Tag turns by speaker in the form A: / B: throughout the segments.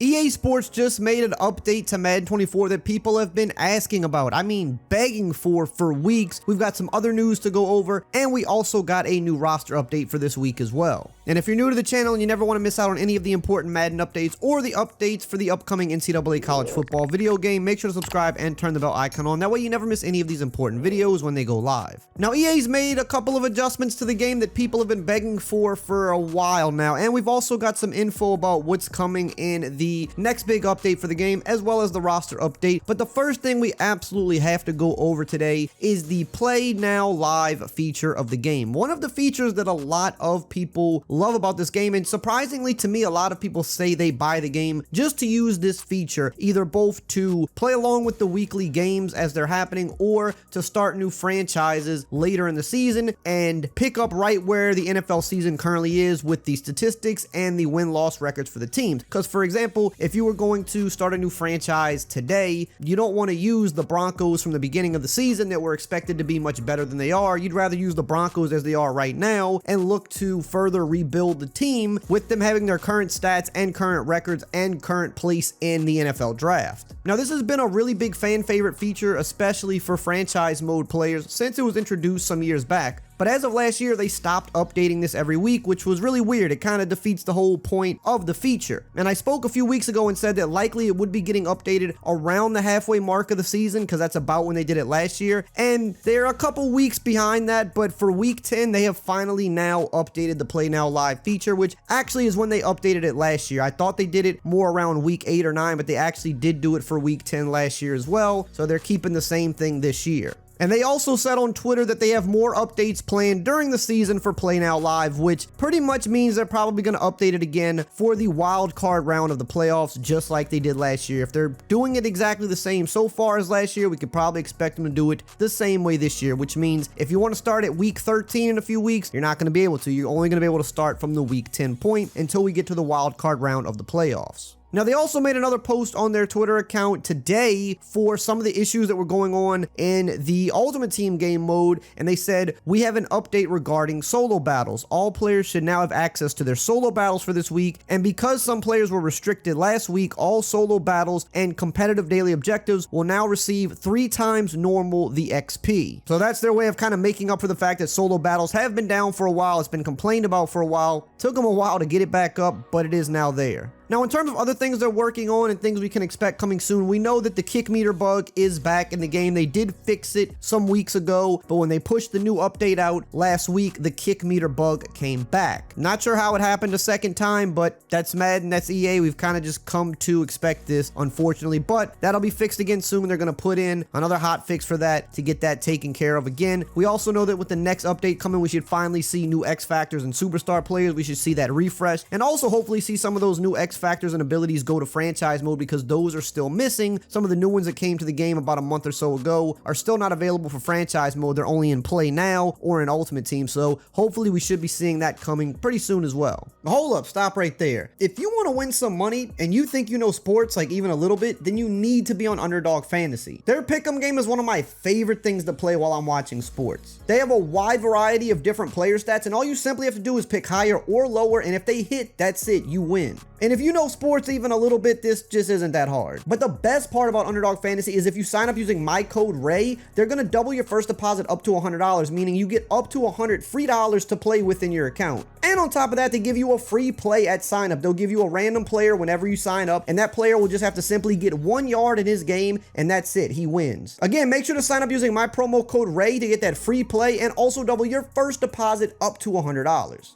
A: EA Sports just made an update to Madden 24 that people have been asking about. I mean, begging for weeks. We've got some other news to go over, and we also got a new roster update for this week as well. And if you're new to the channel and you never want to miss out on any of the important Madden updates or the updates for the upcoming NCAA college football video game, make sure to subscribe and turn the bell icon on. That way you never miss any of these important videos when they go live. Now, EA's made a couple of adjustments to the game that people have been begging for a while now, and we've also got some info about what's coming in the next big update for the game, as well as the roster update. But the first thing we absolutely have to go over today is the Play Now Live feature of the game. One of the features that a lot of people love about this game, and surprisingly to me, a lot of people say they buy the game just to use this feature, either both to play along with the weekly games as they're happening, or to start new franchises later in the season and pick up right where the NFL season currently is with the statistics and the win-loss records for the teams. Because, for example, if you were going to start a new franchise today, you don't want to use the Broncos from the beginning of the season that were expected to be much better than they are. You'd rather use the Broncos as they are right now and look to further rebuild the team with them having their current stats and current records and current place in the NFL draft. Now, this has been a really big fan favorite feature, especially for franchise mode players, since it was introduced some years back. But as of last year, they stopped updating this every week, which was really weird. It kind of defeats the whole point of the feature. And I spoke a few weeks ago and said that likely it would be getting updated around the halfway mark of the season, because that's about when they did it last year. And they're a couple weeks behind that, but for week 10, they have finally now updated the Play Now Live feature, which actually is when they updated it last year. I thought they did it more around week 8 or 9, but they actually did do it for week 10 last year as well. So they're keeping the same thing this year. And they also said on Twitter that they have more updates planned during the season for Play Now Live, which pretty much means they're probably going to update it again for the wild card round of the playoffs, just like they did last year. If they're doing it exactly the same so far as last year, we could probably expect them to do it the same way this year, which means if you want to start at week 13 in a few weeks, you're not going to be able to. You're only going to be able to start from the week 10 point until we get to the wild card round of the playoffs. Now, they also made another post on their Twitter account today for some of the issues that were going on in the Ultimate Team game mode, and they said, "We have an update regarding solo battles. All players should now have access to their solo battles for this week, and because some players were restricted last week, all solo battles and competitive daily objectives will now receive 3 times normal the XP." So that's their way of kind of making up for the fact that solo battles have been down for a while. It's been complained about for a while. Took them a while to get it back up, but it is now there. Now, in terms of other things they're working on and things we can expect coming soon, we know that the kick meter bug is back in the game. They did fix it some weeks ago, but when they pushed the new update out last week, the kick meter bug came back. Not sure how it happened a second time, but that's Madden, that's EA. We've kind of just come to expect this, unfortunately, but that'll be fixed again soon. They're going to put in another hot fix for that to get that taken care of again. We also know that with the next update coming, we should finally see new X Factors and Superstar players. We should see that refresh, and also hopefully see some of those new X Factors and abilities go to franchise mode, because those are still missing. Some of the new ones that came to the game about a month or so ago are still not available for franchise mode. They're only in Play Now or in Ultimate Team, so hopefully we should be seeing that coming pretty soon as well. Hold up, stop right there. If you want to win some money and you think you know sports like even a little bit, then you need to be on Underdog Fantasy. Their pick'em game is one of my favorite things to play while I'm watching sports. They have a wide variety of different player stats, and all you simply have to do is pick higher or lower, and if they hit, that's it, you win. And if you know sports even a little bit, this just isn't that hard. But the best part about Underdog Fantasy is if you sign up using my code RAY, they're going to double your first deposit up to $100, meaning you get up to $100 free to play within your account. And on top of that, they give you a free play at sign up. They'll give you a random player whenever you sign up, and that player will just have to simply get 1 yard in his game, and that's it, he wins. Again, make sure to sign up using my promo code RAY to get that free play and also double your first deposit up to $100.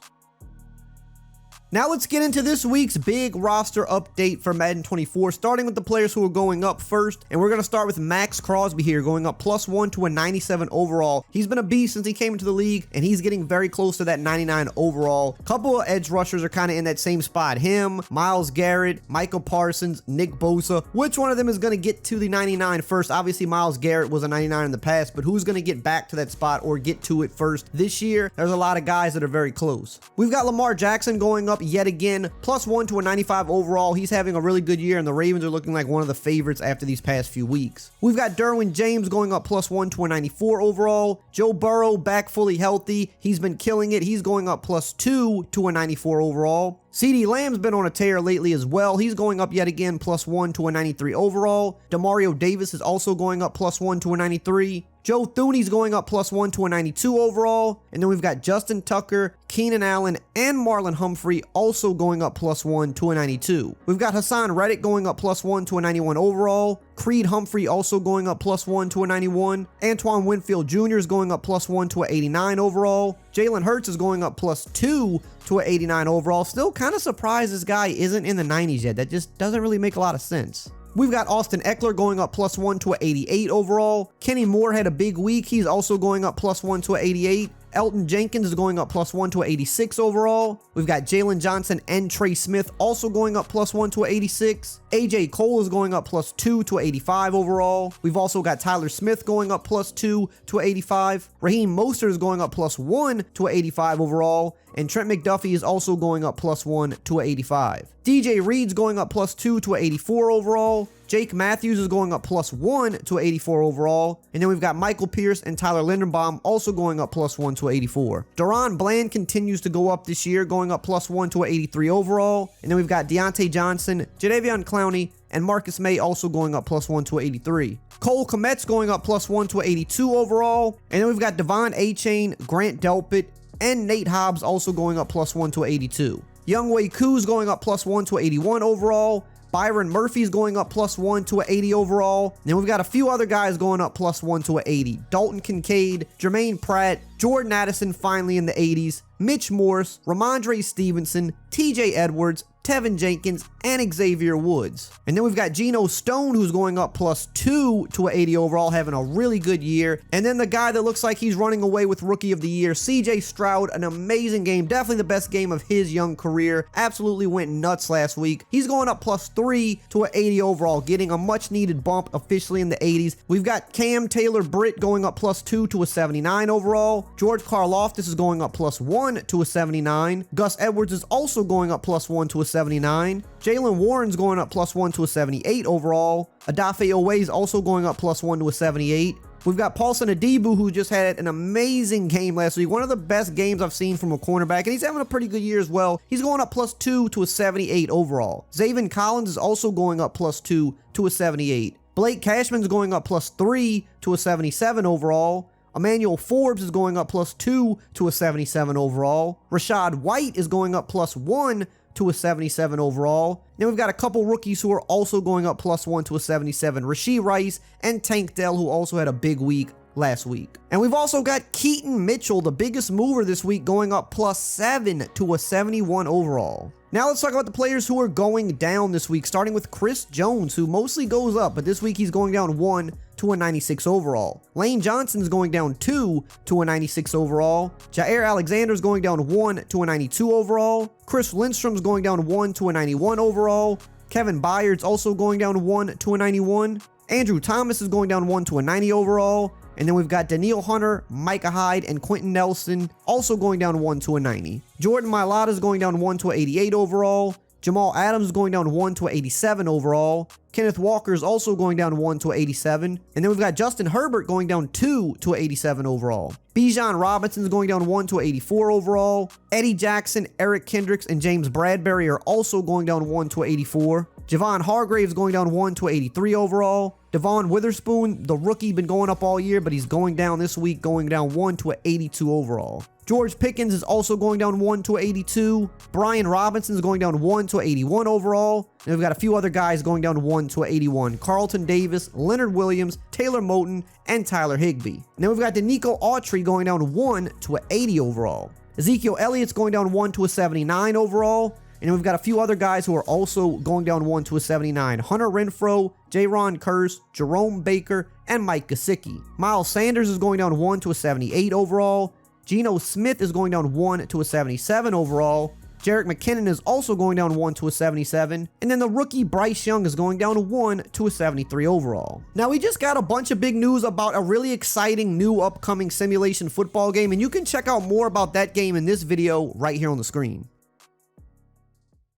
A: Now let's get into this week's big roster update for Madden 24, starting with the players who are going up first. And we're going to start with Max Crosby here, going up +1 to a 97 overall. He's been a beast since he came into the league, and he's getting very close to that 99 overall. A couple of edge rushers are kind of in that same spot. Him, Myles Garrett, Michael Parsons, Nick Bosa. Which one of them is going to get to the 99 first? Obviously, Myles Garrett was a 99 in the past, but who's going to get back to that spot or get to it first this year? There's a lot of guys that are very close. We've got Lamar Jackson going up yet again, +1 to a 95 overall. He's having a really good year, and the Ravens are looking like one of the favorites after these past few weeks. We've got Derwin James going up +1 to a 94 overall. Joe Burrow back fully healthy. He's been killing it. He's going up +2 to a 94 overall. CeeDee Lamb's been on a tear lately as well. He's going up yet again, +1 to a 93 overall. Demario Davis is also going up +1 to a 93. Joe Thuney's going up +1 to a 92 overall. And then we've got Justin Tucker, Keenan Allen, and Marlon Humphrey also going up +1 to a 92. We've got Hassan Reddick going up +1 to a 91 overall. Creed Humphrey also going up +1 to a 91. Antoine Winfield Jr. is going up +1 to a 89 overall. Jalen Hurts is going up +2 to a 89 overall. Still kind of surprised this guy isn't in the 90s yet. That just doesn't really make a lot of sense. We've got Austin Eckler going up +1 to a 88 overall. Kenny Moore had a big week. He's also going up +1 to a 88. Elton Jenkins is going up +1 to a 86 overall. We've got Jalen Johnson and Trey Smith also going up +1 to a 86. AJ Cole is going up +2 to a 85 overall. We've also got Tyler Smith going up +2 to a 85. Raheem Mostert is going up +1 to a 85 overall. And Trent McDuffie is also going up +1 to a 85. DJ Reed's going up +2 to a 84 overall. Jake Matthews is going up +1 to a 84 overall. And then we've got Michael Pierce and Tyler Linderbaum also going up +1 to a 84. Deron Bland continues to go up this year, going up +1 to a 83 overall. And then we've got Deontay Johnson, Jadeveon Clowney, and Marcus May also going up +1 to a 83. Cole Kmet's going up +1 to a 82 overall. And then we've got Devon Achane, Grant Delpit, and Nate Hobbs also going up +1 to a 82. Younghoe Koo's going up +1 to a 81 overall. Byron Murphy's going up +1 to a 80 overall. And then we've got a few other guys going up +1 to a 80. Dalton Kincaid, Jermaine Pratt, Jordan Addison finally in the 80s, Mitch Morse, Ramondre Stevenson, TJ Edwards, Tevin Jenkins, and Xavier Woods. And then we've got Geno Stone, who's going up +2 to an 80 overall, having a really good year. And then the guy that looks like he's running away with Rookie of the Year, CJ Stroud, an amazing game, definitely the best game of his young career. Absolutely went nuts last week. He's going up +3 to an 80 overall, getting a much needed bump officially in the 80s. We've got Cam Taylor Britt going up +2 to a 79 overall. George Karlaftis is going up +1 to a 79. Gus Edwards is also going up +1 to a 79. Jalen Warren's going up +1 to a 78 overall. Odafe Oweh is also going up +1 to a 78. We've got Paulson Adebo, who just had an amazing game last week. One of the best games I've seen from a cornerback, and he's having a pretty good year as well. He's going up +2 to a 78 overall. Zaven Collins is also going up +2 to a 78. Blake Cashman's going up +3 to a 77 overall. Emmanuel Forbes is going up +2 to a 77 overall. Rashad White is going up +1 to a 77 overall. Then we've got a couple rookies who are also going up +1 to a 77. Rashee Rice and Tank Dell, who also had a big week last week. And we've also got Keaton Mitchell, the biggest mover this week, going up +7 to a 71 overall. Now let's talk about the players who are going down this week, starting with Chris Jones, who mostly goes up, but this week he's going down 1 to a 96 overall. Lane Johnson's going down 2 to a 96 overall. Jair Alexander's going down 1 to a 92 overall. Chris Lindstrom's going down 1 to a 91 overall. Kevin Byard's also going down 1 to a 91. Andrew Thomas is going down 1 to a 90 overall. And then we've got Danielle Hunter, Micah Hyde, and Quentin Nelson also going down 1 to a 90. Jordan Mailata is going down 1 to a 88 overall. Jamal Adams is going down 1 to a 87 overall. Kenneth Walker is also going down 1 to a 87. And then we've got Justin Herbert going down 2 to a 87 overall. Bijan Robinson is going down 1 to a 84 overall. Eddie Jackson, Eric Kendricks, and James Bradbury are also going down 1 to a 84. Javon Hargraves going down 1 to a 83 overall. Devon Witherspoon, the rookie, been going up all year, but he's going down this week, going down 1 to a 82 overall. George Pickens is also going down 1 to a 82. Brian Robinson is going down 1 to a 81 overall. And we've got a few other guys going down 1 to a 81. Carlton Davis, Leonard Williams, Taylor Moton, and Tyler Higbee. And then we've got Danico Autry going down 1 to a 80 overall. Ezekiel Elliott's going down 1 to a 79 overall. And then we've got a few other guys who are also going down 1 to a 79. Hunter Renfrow, Jaron Kearse, Jerome Baker, and Mike Gesicki. Miles Sanders is going down 1 to a 78 overall. Geno Smith is going down 1 to a 77 overall. Jerick McKinnon is also going down 1 to a 77. And then the rookie Bryce Young is going down 1 to a 73 overall. Now we just got a bunch of big news about a really exciting new upcoming simulation football game, and you can check out more about that game in this video right here on the screen.